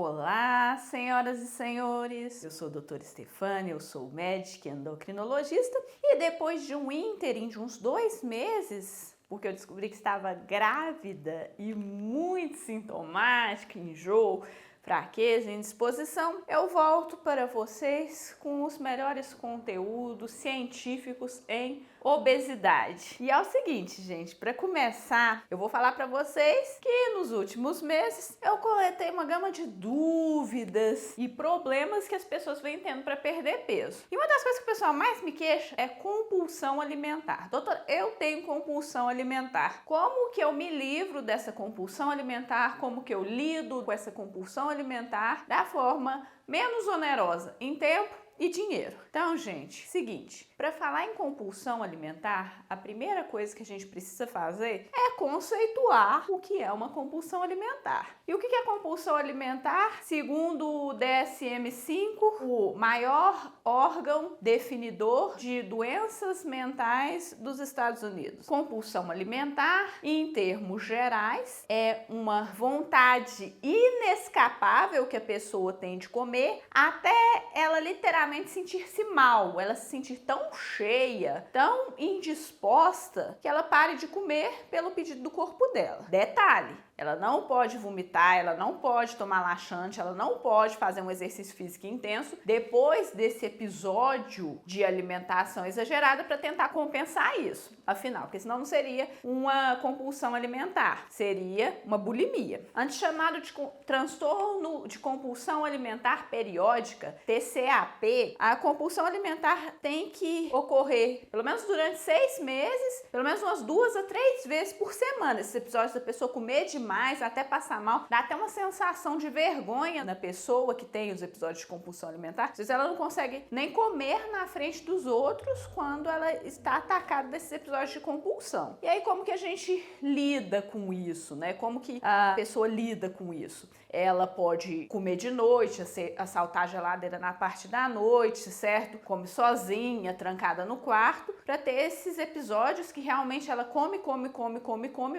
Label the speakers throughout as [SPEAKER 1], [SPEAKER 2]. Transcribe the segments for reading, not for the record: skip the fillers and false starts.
[SPEAKER 1] Olá, senhoras e senhores, eu sou a doutora Stefânia, eu sou médica e endocrinologista e depois de um ínterim de uns 2 meses, porque eu descobri que estava grávida e muito sintomática, enjoo, fraqueza, indisposição, eu volto para vocês com os melhores conteúdos científicos em obesidade. E é o seguinte, gente, para começar, eu vou falar para vocês que nos últimos meses eu coletei uma gama de dúvidas e problemas que as pessoas vêm tendo para perder peso. E uma das coisas que o pessoal mais me queixa é compulsão alimentar. Doutor, eu tenho compulsão alimentar. Como que eu me livro dessa compulsão alimentar? Como que eu lido com essa compulsão alimentar da forma menos onerosa em tempo e dinheiro? Então, gente, seguinte, para falar em compulsão alimentar, a primeira coisa que a gente precisa fazer é conceituar o que é uma compulsão alimentar. E o que é compulsão alimentar? Segundo o DSM-5, o maior órgão definidor de doenças mentais dos Estados Unidos. Compulsão alimentar, em termos gerais, é uma vontade inescapável que a pessoa tem de comer até ela literalmente sentir-se mal, ela se sentir tão cheia, tão indisposta, que ela pare de comer pelo pedido do corpo dela. Detalhe, ela não pode vomitar, ela não pode tomar laxante, ela não pode fazer um exercício físico intenso depois desse episódio de alimentação exagerada para tentar compensar isso. Afinal, porque senão não seria uma compulsão alimentar, seria uma bulimia. Antes chamado de transtorno de compulsão alimentar periódica, TCAP, a compulsão alimentar tem que ocorrer pelo menos durante 6 meses, pelo menos umas 2 a 3 vezes por semana. Esses episódios da pessoa comer demais, até passar mal, dá até uma sensação de vergonha na pessoa que tem os episódios de compulsão alimentar. Às vezes ela não consegue nem comer na frente dos outros quando ela está atacada desses episódios de compulsão. E aí como que a gente lida com isso, né? Como que a pessoa lida com isso? Ela pode comer de noite, assaltar a geladeira na parte da noite, certo? Come sozinha, trancada no quarto, para ter esses episódios que realmente ela come,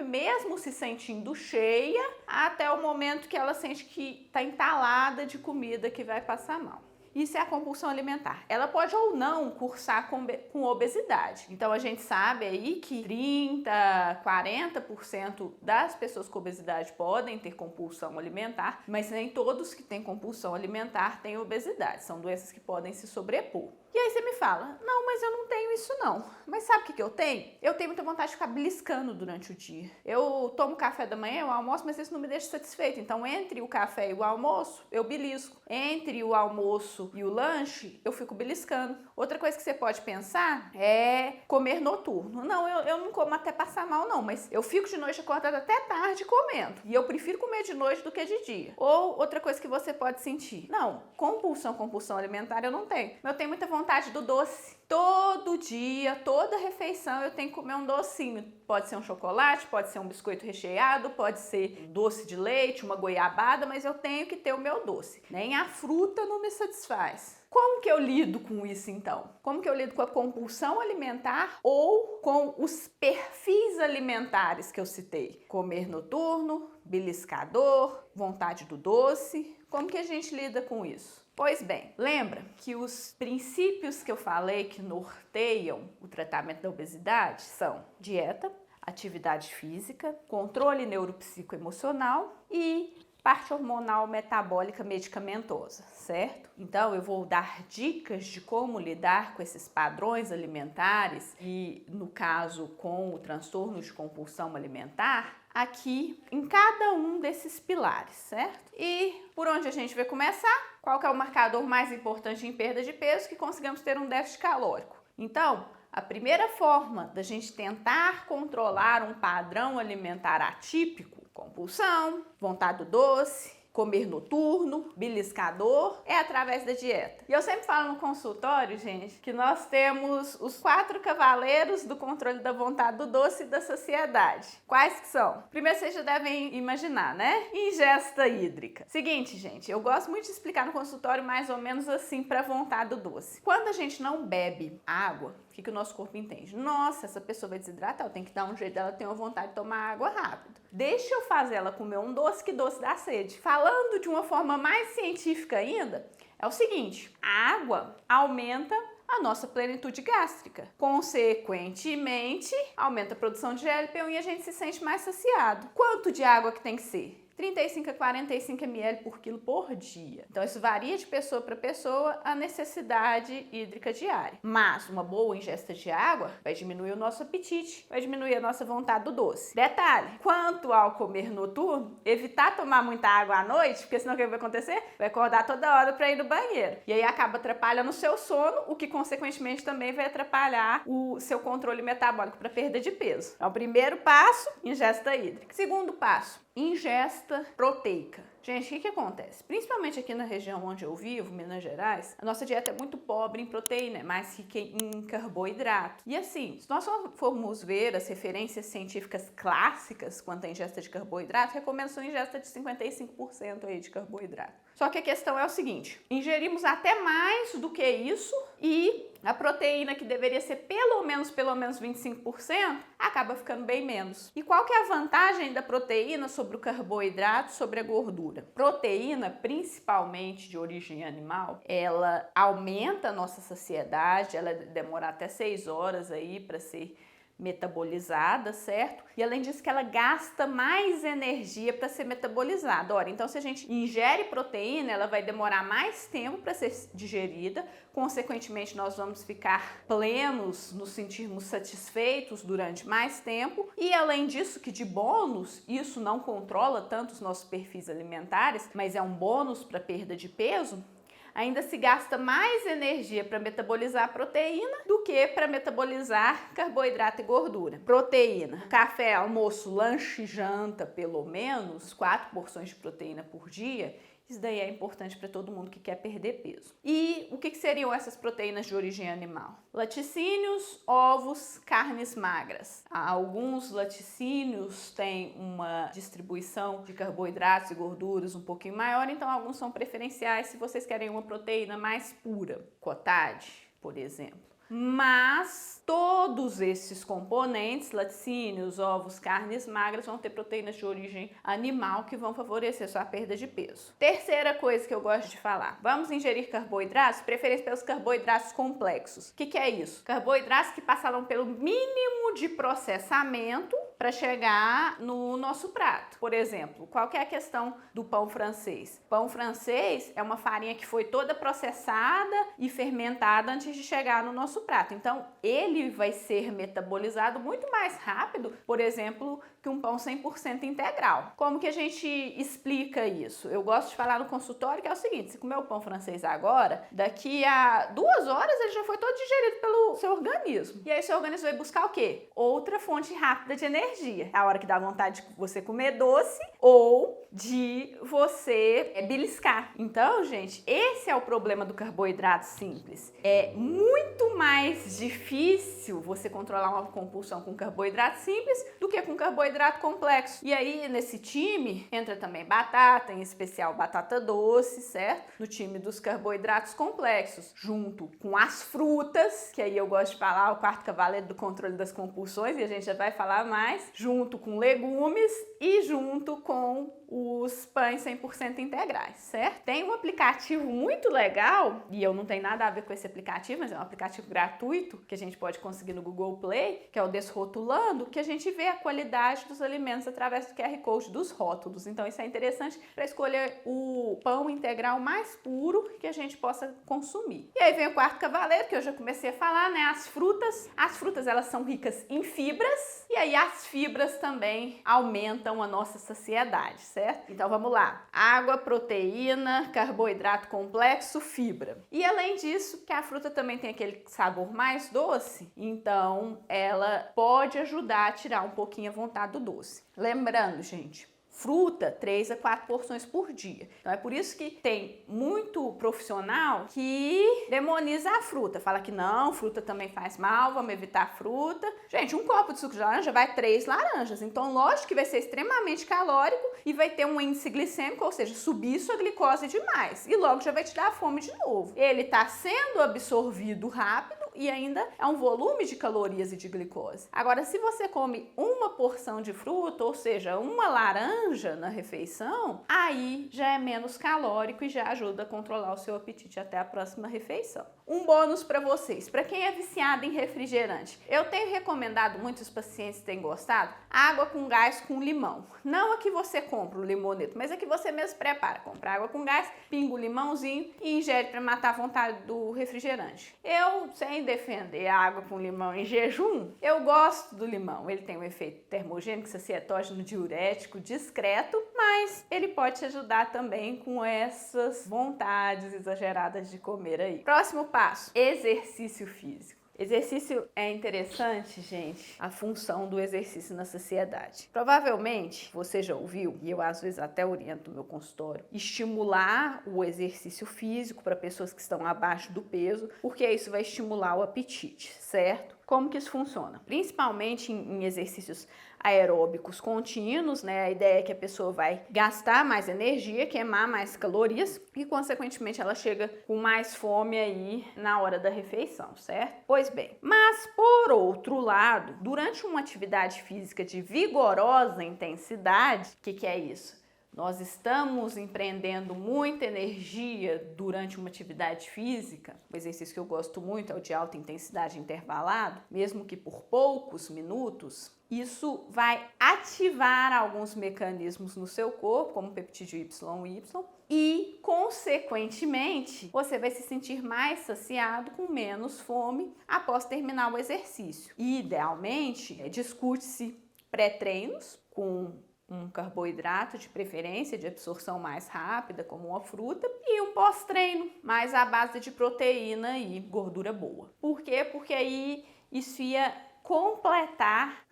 [SPEAKER 1] mesmo se sentindo cheia, até o momento que ela sente que está entalada de comida que vai passar mal. Isso é a compulsão alimentar. Ela pode ou não cursar com obesidade. Então a gente sabe aí que 30, 40% das pessoas com obesidade podem ter compulsão alimentar, mas nem todos que têm compulsão alimentar têm obesidade. São doenças que podem se sobrepor. E aí você me fala, não, mas eu não tenho isso não. Mas sabe o que eu tenho? Eu tenho muita vontade de ficar beliscando durante o dia. Eu tomo café da manhã, eu almoço, mas isso não me deixa satisfeita. Então, entre o café e o almoço, eu belisco. Entre o almoço e o lanche, eu fico beliscando. Outra coisa que você pode pensar é comer noturno. Não, eu não como até passar mal não, mas eu fico de noite acordada até tarde comendo. E eu prefiro comer de noite do que de dia. Ou outra coisa que você pode sentir. Não, compulsão alimentar eu não tenho. Mas eu tenho muita vontade do doce. Todo dia, toda refeição eu tenho que comer um docinho. Pode ser um chocolate, pode ser um biscoito recheado, pode ser doce de leite, uma goiabada, mas eu tenho que ter o meu doce. Nem a fruta não me satisfaz. Como que eu lido com isso então? Como que eu lido com a compulsão alimentar ou com os perfis alimentares que eu citei? Comer noturno, beliscador, vontade do doce. Como que a gente lida com isso? Pois bem, lembra que os princípios que eu falei que norteiam o tratamento da obesidade são dieta, atividade física, controle neuropsicoemocional e parte hormonal metabólica medicamentosa, certo? Então eu vou dar dicas de como lidar com esses padrões alimentares e, no caso, com o transtorno de compulsão alimentar, aqui em cada um desses pilares, certo? E por onde a gente vai começar? Qual que é o marcador mais importante em perda de peso? Que consigamos ter um déficit calórico. Então, a primeira forma da gente tentar controlar um padrão alimentar atípico, compulsão, vontade do doce, comer noturno, beliscador, é através da dieta. E eu sempre falo no consultório, gente, que nós temos os 4 cavaleiros do controle da vontade do doce e da saciedade. Quais que são? Primeiro vocês já devem imaginar, né? Ingesta hídrica. Seguinte, gente, eu gosto muito de explicar no consultório mais ou menos assim para a vontade do doce. Quando a gente não bebe água, o que o nosso corpo entende? Nossa, essa pessoa vai desidratar, eu tenho que dar um jeito dela ter uma vontade de tomar água rápido. Deixa eu fazer ela comer um doce, que doce dá sede. Falando de uma forma mais científica ainda, é o seguinte, a água aumenta a nossa plenitude gástrica. Consequentemente, aumenta a produção de GLP-1 e a gente se sente mais saciado. Quanto de água que tem que ser? 35 a 45 ml por quilo por dia. Então, isso varia de pessoa para pessoa a necessidade hídrica diária. Mas uma boa ingesta de água vai diminuir o nosso apetite, vai diminuir a nossa vontade do doce. Detalhe, quanto ao comer noturno, evitar tomar muita água à noite, porque senão o que vai acontecer? Vai acordar toda hora para ir no banheiro. E aí acaba atrapalhando o seu sono, o que consequentemente também vai atrapalhar o seu controle metabólico para perda de peso. Então, o primeiro passo, ingesta hídrica. Segundo passo, ingesta proteica. Gente, o que acontece? Principalmente aqui na região onde eu vivo, Minas Gerais, a nossa dieta é muito pobre em proteína, é mais rica em carboidrato. E assim, se nós formos ver as referências científicas clássicas quanto à ingesta de carboidrato, recomendam a ingesta de 55% aí de carboidrato. Só que a questão é o seguinte, ingerimos até mais do que isso e a proteína, que deveria ser pelo menos 25%, acaba ficando bem menos. E qual que é a vantagem da proteína sobre o carboidrato, sobre a gordura? Proteína, principalmente de origem animal, ela aumenta a nossa saciedade, ela demora até 6 horas aí para ser metabolizada, certo? E além disso que ela gasta mais energia para ser metabolizada. Ora, então se a gente ingere proteína, ela vai demorar mais tempo para ser digerida, consequentemente nós vamos ficar plenos, nos sentirmos satisfeitos durante mais tempo e além disso que de bônus, isso não controla tanto os nossos perfis alimentares, mas é um bônus para perda de peso, ainda se gasta mais energia para metabolizar a proteína do que para metabolizar carboidrato e gordura. Proteína, café, almoço, lanche, janta, pelo menos 4 porções de proteína por dia. Isso daí é importante para todo mundo que quer perder peso. E o que seriam essas proteínas de origem animal? Laticínios, ovos, carnes magras. Alguns laticínios têm uma distribuição de carboidratos e gorduras um pouquinho maior, então alguns são preferenciais se vocês querem uma proteína mais pura. Cottage, por exemplo. Mas todos esses componentes, laticínios, ovos, carnes magras, vão ter proteínas de origem animal que vão favorecer sua perda de peso. Terceira coisa que eu gosto de falar, vamos ingerir carboidratos, preferência pelos carboidratos complexos. O que é isso? Carboidratos que passaram pelo mínimo de processamento para chegar no nosso prato. Por exemplo, qual que é a questão do pão francês? Pão francês é uma farinha que foi toda processada e fermentada antes de chegar no nosso prato. Então, ele vai ser metabolizado muito mais rápido, por exemplo, que um pão 100% integral. Como que a gente explica isso? Eu gosto de falar no consultório que é o seguinte, se comer o pão francês agora, daqui a 2 horas ele já foi todo digerido pelo seu organismo. E aí seu organismo vai buscar o quê? Outra fonte rápida de energia. É a hora que dá vontade de você comer doce ou de você beliscar. Então, gente, esse é o problema do carboidrato simples. É muito mais difícil você controlar uma compulsão com carboidrato simples do que com carboidrato complexo. E aí, nesse time, entra também batata, em especial batata doce, certo? No time dos carboidratos complexos, junto com as frutas, que aí eu gosto de falar, o quarto cavaleiro do controle das compulsões, e a gente já vai falar mais, junto com legumes e junto com os pães 100% integrais, certo? Tem um aplicativo muito legal, e eu não tenho nada a ver com esse aplicativo, mas é um aplicativo gratuito que a gente pode conseguir no Google Play, que é o Desrotulando, que a gente vê a qualidade dos alimentos através do QR Code dos rótulos. Então isso é interessante para escolher o pão integral mais puro que a gente possa consumir. E aí vem o quarto cavaleiro, que eu já comecei a falar, né? As frutas. As frutas, elas são ricas em fibras, e aí as fibras também aumentam a nossa saciedade, certo? Então vamos lá, água, proteína, carboidrato complexo, fibra. E além disso, que a fruta também tem aquele sabor mais doce, então ela pode ajudar a tirar um pouquinho a vontade do doce. Lembrando, gente, fruta, 3 a 4 porções por dia. Então é por isso que tem muito profissional que demoniza a fruta. Fala que não, fruta também faz mal, vamos evitar fruta. Gente, um copo de suco de laranja vai 3 laranjas. Então lógico que vai ser extremamente calórico e vai ter um índice glicêmico, ou seja, subir sua glicose demais. E logo já vai te dar fome de novo. Ele está sendo absorvido rápido e ainda é um volume de calorias e de glicose. Agora, se você come uma porção de fruta, ou seja, uma laranja na refeição, aí já é menos calórico e já ajuda a controlar o seu apetite até a próxima refeição. Um bônus para vocês, para quem é viciado em refrigerante, eu tenho recomendado, muitos pacientes têm gostado, água com gás com limão. Não a que você compra o limoneto, mas a que você mesmo prepara. Compra água com gás, pinga o limãozinho e ingere para matar a vontade do refrigerante. Eu, sem defender a água com limão em jejum, eu gosto do limão. Ele tem um efeito termogênico, sacietógeno, diurético, discreto, mas ele pode te ajudar também com essas vontades exageradas de comer aí. Próximo passo, exercício físico. Exercício é interessante, gente, a função do exercício na sociedade. Provavelmente você já ouviu, e eu às vezes até oriento no meu consultório, estimular o exercício físico para pessoas que estão abaixo do peso, porque isso vai estimular o apetite, certo? Como que isso funciona? Principalmente em exercícios aeróbicos contínuos, né? A ideia é que a pessoa vai gastar mais energia, queimar mais calorias e, consequentemente, ela chega com mais fome aí na hora da refeição, certo? Pois bem, mas por outro lado, durante uma atividade física de vigorosa intensidade, o que é isso? Nós estamos empreendendo muita energia durante uma atividade física. O exercício que eu gosto muito é o de alta intensidade intervalado, mesmo que por poucos minutos. Isso vai ativar alguns mecanismos no seu corpo, como o peptídeo YY, e, consequentemente, você vai se sentir mais saciado, com menos fome, após terminar o exercício. E, idealmente, discute-se pré-treinos com um carboidrato de preferência, de absorção mais rápida, como uma fruta, e um pós-treino, mais à base de proteína e gordura boa. Por quê? Porque aí isso ia completar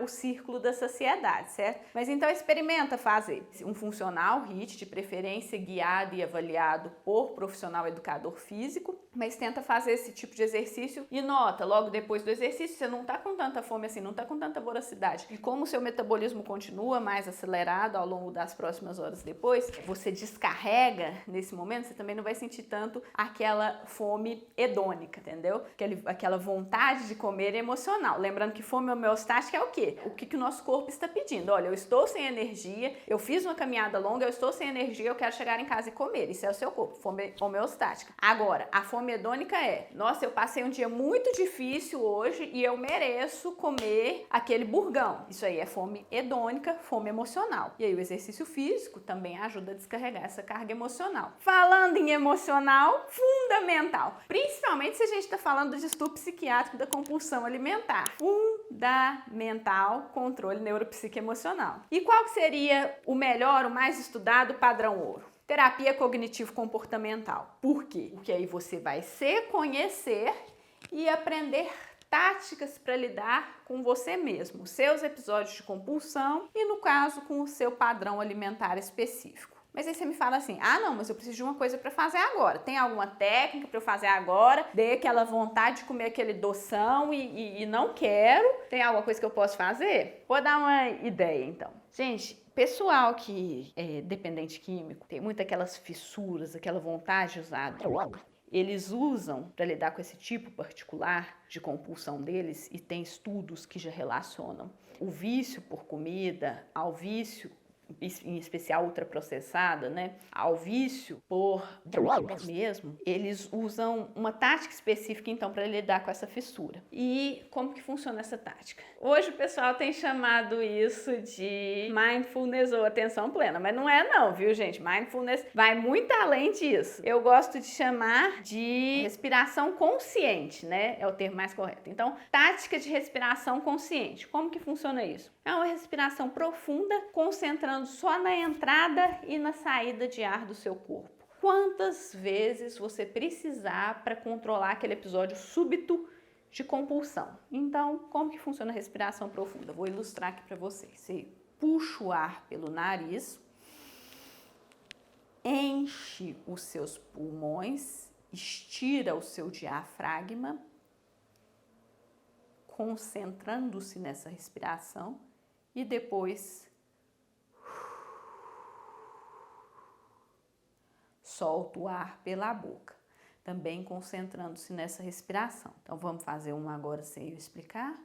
[SPEAKER 1] o círculo da saciedade, certo? Mas então experimenta fazer um funcional HIIT, de preferência guiado e avaliado por profissional educador físico, mas tenta fazer esse tipo de exercício e nota, logo depois do exercício, você não tá com tanta fome assim, não tá com tanta voracidade. E como o seu metabolismo continua mais acelerado ao longo das próximas horas depois, você descarrega nesse momento, você também não vai sentir tanto aquela fome hedônica, entendeu? Aquela vontade de comer emocional. Lembrando que fome homeostática é o quê? O que o nosso corpo está pedindo. Olha, eu estou sem energia, eu fiz uma caminhada longa, eu estou sem energia, eu quero chegar em casa e comer. Isso é o seu corpo, fome homeostática. Agora, a fome hedônica é, nossa, eu passei um dia muito difícil hoje e eu mereço comer aquele burgão. Isso aí é fome hedônica, fome emocional. E aí o exercício físico também ajuda a descarregar essa carga emocional. Falando em emocional, fundamental. Principalmente se a gente está falando do distúrbio psiquiátrico da compulsão alimentar. Fundamental controle neuropsicoemocional. E qual que seria o melhor, o mais estudado padrão ouro? Terapia cognitivo-comportamental. Por quê? Porque aí você vai se conhecer e aprender táticas para lidar com você mesmo, seus episódios de compulsão e, no caso, com o seu padrão alimentar específico. Mas aí você me fala assim, não, mas eu preciso de uma coisa para fazer agora. Tem alguma técnica para eu fazer agora? Dei aquela vontade de comer aquele doção e não quero. Tem alguma coisa que eu posso fazer? Vou dar uma ideia, então. Gente, pessoal que é dependente químico, tem muito aquelas fissuras, aquela vontade de usar droga. Eles usam para lidar com esse tipo particular de compulsão deles, e tem estudos que já relacionam o vício por comida ao vício, em especial ultraprocessada, né, ao vício por drogas mesmo. Eles usam uma tática específica, então, para lidar com essa fissura. E como que funciona essa tática? Hoje o pessoal tem chamado isso de mindfulness ou atenção plena, mas não é não, viu, gente? Mindfulness vai muito além disso. Eu gosto de chamar de respiração consciente, né? É o termo mais correto. Então, tática de respiração consciente. Como que funciona isso? É uma respiração profunda, concentrando só na entrada e na saída de ar do seu corpo. Quantas vezes você precisar para controlar aquele episódio súbito de compulsão? Então, como que funciona a respiração profunda? Vou ilustrar aqui para vocês. Você puxa o ar pelo nariz, enche os seus pulmões, estira o seu diafragma, concentrando-se nessa respiração, e depois solta o ar pela boca. também concentrando-se nessa respiração. Então vamos fazer uma agora sem eu explicar.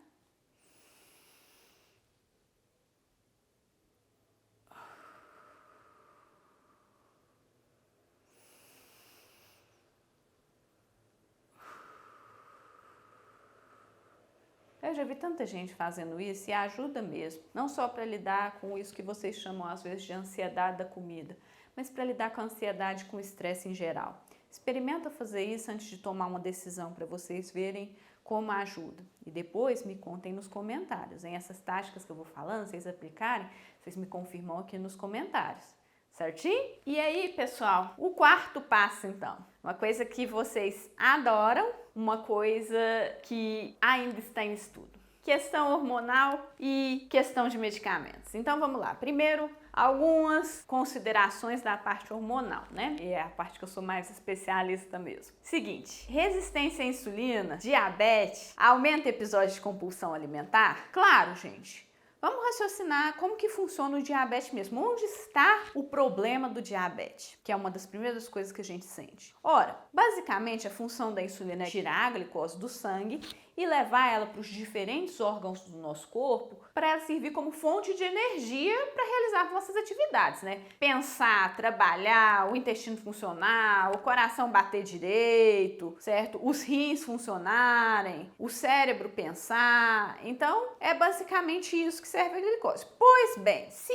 [SPEAKER 1] Eu já vi tanta gente fazendo isso e ajuda mesmo, não só para lidar com isso que vocês chamam às vezes de ansiedade da comida, mas para lidar com a ansiedade, com o estresse em geral. Experimenta fazer isso antes de tomar uma decisão para vocês verem como ajuda. E depois me contem nos comentários. Em essas táticas que eu vou falando, vocês aplicarem, vocês me confirmam aqui nos comentários. Certinho? E aí, pessoal, o quarto passo então. Uma coisa que vocês adoram, uma coisa que ainda está em estudo. Questão hormonal e questão de medicamentos. Então vamos lá. Primeiro, algumas considerações da parte hormonal, né? E é a parte que eu sou mais especialista mesmo. Seguinte, resistência à insulina, diabetes, aumenta episódios de compulsão alimentar? Claro, gente. Vamos raciocinar como que funciona o diabetes mesmo. Onde está o problema do diabetes? Que é uma das primeiras coisas que a gente sente. Ora, basicamente a função da insulina é tirar a glicose do sangue e levar ela para os diferentes órgãos do nosso corpo para ela servir como fonte de energia para realizar nossas atividades, né? Pensar, trabalhar, o intestino funcionar, o coração bater direito, certo? Os rins funcionarem, o cérebro pensar. Então, é basicamente isso que serve a glicose. Pois bem, se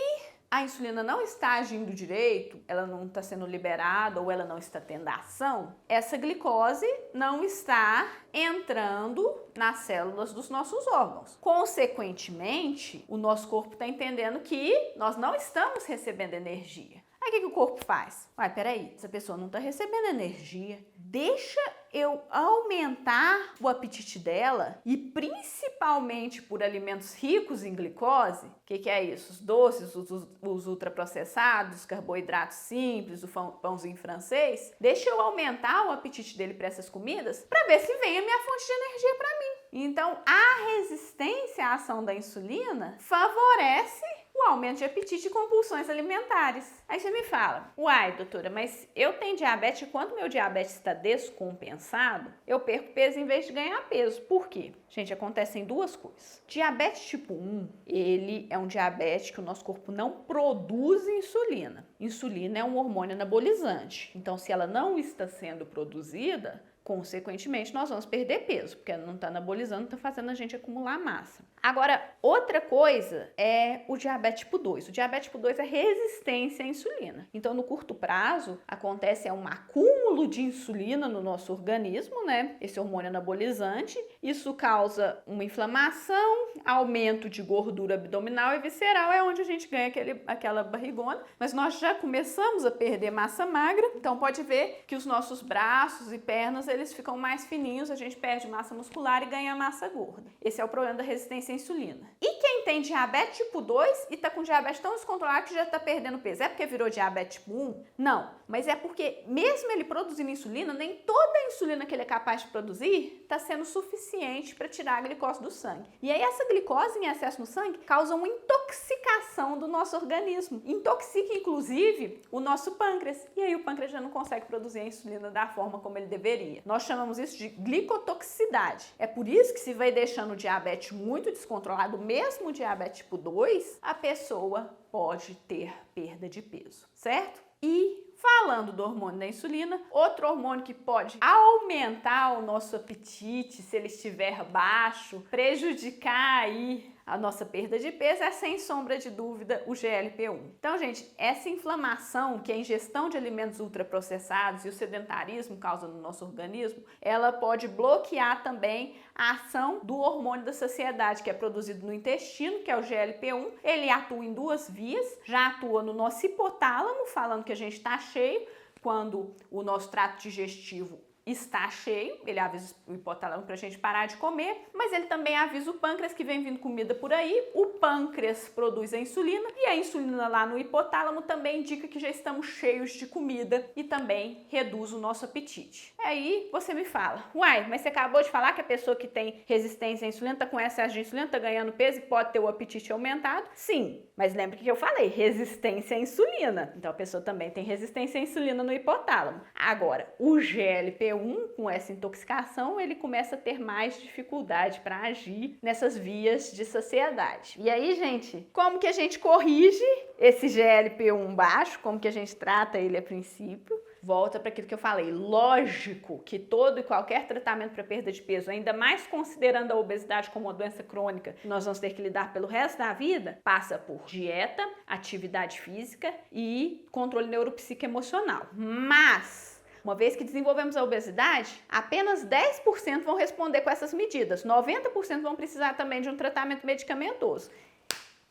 [SPEAKER 1] a insulina não está agindo direito, ela não está sendo liberada ou ela não está tendo ação, essa glicose não está entrando nas células dos nossos órgãos. Consequentemente, o nosso corpo está entendendo que nós não estamos recebendo energia. Aí o que o corpo faz? Uai, peraí, essa pessoa não está recebendo energia. Deixa eu aumentar o apetite dela e principalmente por alimentos ricos em glicose. O que é isso? Os doces, os ultraprocessados, os carboidratos simples, o pãozinho francês. Deixa eu aumentar o apetite dele para essas comidas para ver se vem a minha fonte de energia para mim. Então, a resistência à ação da insulina favorece o aumento de apetite e compulsões alimentares. Aí você me fala, uai, doutora, mas eu tenho diabetes e quando meu diabetes está descompensado, eu perco peso em vez de ganhar peso. Por quê? Gente, acontecem duas coisas. Diabetes tipo 1, ele é um diabetes que o nosso corpo não produz insulina. Insulina é um hormônio anabolizante. Então, se ela não está sendo produzida, consequentemente, nós vamos perder peso, porque ela não está anabolizando, está fazendo a gente acumular massa. Agora, outra coisa é o diabetes tipo 2. O diabetes tipo 2 é resistência à insulina. Então, no curto prazo, acontece um acúmulo de insulina no nosso organismo, né? Esse hormônio anabolizante. Isso causa uma inflamação, aumento de gordura abdominal e visceral, é onde a gente ganha aquela barrigona. Mas nós já começamos a perder massa magra, então pode ver que os nossos braços e pernas, eles ficam mais fininhos, a gente perde massa muscular e ganha massa gorda. Esse é o problema da resistência à insulina. E quem tem diabetes tipo 2 e tá com diabetes tão descontrolado que já tá perdendo peso, é porque virou diabetes tipo 1? Não, mas é porque mesmo ele produzindo insulina, nem toda a insulina que ele é capaz de produzir tá sendo suficiente para tirar a glicose do sangue. E aí essa glicose em excesso no sangue causa uma intoxicação do nosso organismo. Intoxica, inclusive, o nosso pâncreas. E aí o pâncreas já não consegue produzir a insulina da forma como ele deveria. Nós chamamos isso de glicotoxicidade. É por isso que se vai deixando o diabetes muito descontrolado, mesmo o diabetes tipo 2, a pessoa pode ter perda de peso, certo? E falando do hormônio da insulina, outro hormônio que pode aumentar o nosso apetite se ele estiver baixo, prejudicar aí a nossa perda de peso, é sem sombra de dúvida o GLP-1. Então, gente, essa inflamação que a ingestão de alimentos ultraprocessados e o sedentarismo causa no nosso organismo, ela pode bloquear também a ação do hormônio da saciedade, que é produzido no intestino, que é o GLP-1. Ele atua em duas vias, já atua no nosso hipotálamo, falando que a gente está cheio, quando o nosso trato digestivo está cheio, ele avisa o hipotálamo para a gente parar de comer, mas ele também avisa o pâncreas que vem vindo comida por aí, o pâncreas produz a insulina e a insulina lá no hipotálamo também indica que já estamos cheios de comida e também reduz o nosso apetite. Aí você me fala, uai, mas você acabou de falar que a pessoa que tem resistência à insulina, está com excesso de insulina, está ganhando peso e pode ter o apetite aumentado? Sim, mas lembra que eu falei, resistência à insulina. Então a pessoa também tem resistência à insulina no hipotálamo. Agora, o GLP-1 GLP-1, com essa intoxicação, ele começa a ter mais dificuldade para agir nessas vias de saciedade. E aí, gente, como que a gente corrige esse GLP-1 baixo? Como que a gente trata ele a princípio? Volta para aquilo que eu falei. Lógico que todo e qualquer tratamento para perda de peso, ainda mais considerando a obesidade como uma doença crônica, que nós vamos ter que lidar pelo resto da vida, passa por dieta, atividade física e controle neuropsicoemocional. Mas, uma vez que desenvolvemos a obesidade, apenas 10% vão responder com essas medidas. 90% vão precisar também de um tratamento medicamentoso.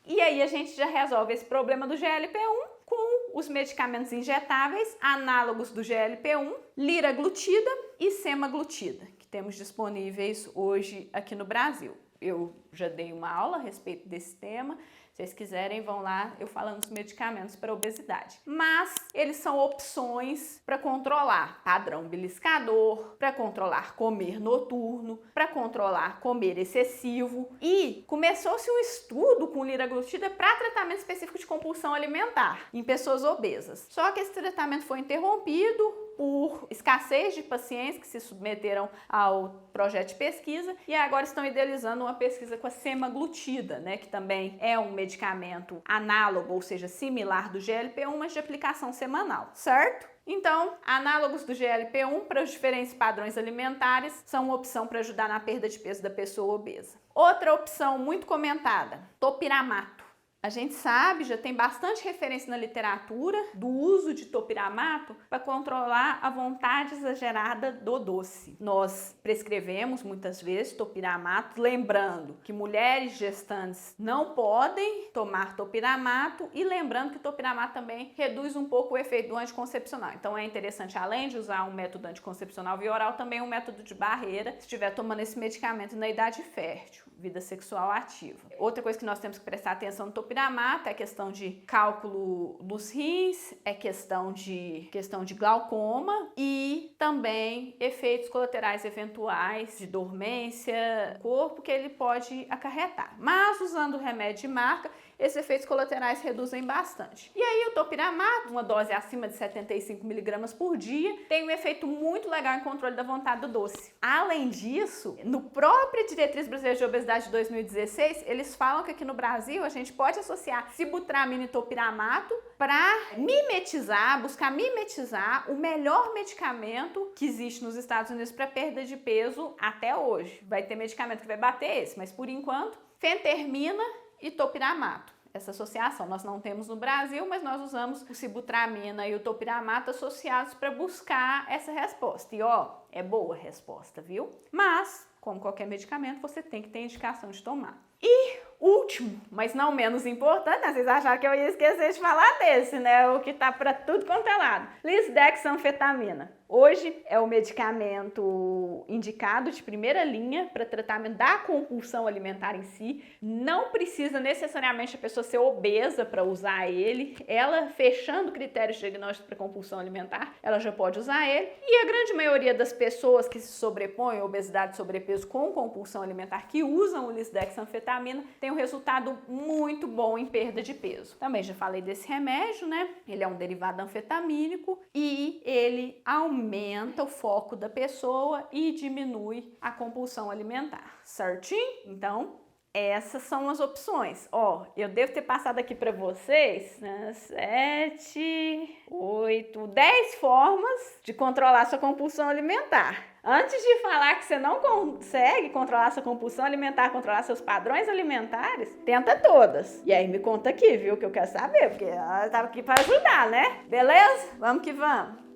[SPEAKER 1] E aí a gente já resolve esse problema do GLP-1 com os medicamentos injetáveis análogos do GLP-1, liraglutida e semaglutida, que temos disponíveis hoje aqui no Brasil. Eu já dei uma aula a respeito desse tema. Se vocês quiserem, vão lá, eu falando dos medicamentos para obesidade. Mas eles são opções para controlar padrão beliscador, para controlar comer noturno, para controlar comer excessivo. E começou-se um estudo com liraglutida para tratamento específico de compulsão alimentar em pessoas obesas. Só que esse tratamento foi interrompido por escassez de pacientes que se submeteram ao projeto de pesquisa e agora estão idealizando uma pesquisa com a semaglutida, né, que também é um medicamento análogo, ou seja, similar do GLP-1, mas de aplicação semanal, certo? Então, análogos do GLP-1 para os diferentes padrões alimentares são uma opção para ajudar na perda de peso da pessoa obesa. Outra opção muito comentada, topiramato. A gente sabe, já tem bastante referência na literatura do uso de topiramato para controlar a vontade exagerada do doce. Nós prescrevemos muitas vezes topiramato, lembrando que mulheres gestantes não podem tomar topiramato e lembrando que o topiramato também reduz um pouco o efeito do anticoncepcional. Então é interessante, além de usar um método anticoncepcional via oral, também um método de barreira se estiver tomando esse medicamento na idade fértil, vida sexual ativa. Outra coisa que nós temos que prestar atenção no topiramato é a questão de cálculo dos rins, é questão de glaucoma e também efeitos colaterais eventuais de dormência do corpo que ele pode acarretar. Mas usando o remédio de marca, esses efeitos colaterais reduzem bastante. E aí o topiramato, uma dose acima de 75 mg por dia, tem um efeito muito legal em controle da vontade do doce. Além disso, no próprio Diretriz Brasileira de Obesidade de 2016, eles falam que aqui no Brasil a gente pode associar sibutramina e topiramato para buscar mimetizar o melhor medicamento que existe nos Estados Unidos para perda de peso até hoje. Vai ter medicamento que vai bater esse, mas por enquanto, fentermina e topiramato. Essa associação nós não temos no Brasil, mas nós usamos o sibutramina e o topiramato associados para buscar essa resposta. E ó, é boa a resposta, viu? Mas, como qualquer medicamento, você tem que ter indicação de tomar. E último, mas não menos importante, né? Vocês acharam que eu ia esquecer de falar desse, né? O que tá para tudo quanto é lado. Lisdexanfetamina. Hoje é o medicamento indicado de primeira linha para tratamento da compulsão alimentar em si. Não precisa necessariamente a pessoa ser obesa para usar ele. Ela, fechando critérios diagnósticos para compulsão alimentar, ela já pode usar ele. E a grande maioria das pessoas que se sobrepõem, obesidade e sobrepeso com compulsão alimentar, que usam o lisdexanfetamina, tem um resultado muito bom em perda de peso. Também já falei desse remédio, né? Ele é um derivado anfetamínico e ele aumenta o foco da pessoa e diminui a compulsão alimentar, certinho? Então, essas são as opções. Ó, eu devo ter passado aqui para vocês, né, 7, 8, 10 formas de controlar sua compulsão alimentar. Antes de falar que você não consegue controlar sua compulsão alimentar, controlar seus padrões alimentares, tenta todas. E aí me conta aqui, viu, que eu quero saber, porque ela estava aqui para ajudar, né? Beleza? Vamos que vamos!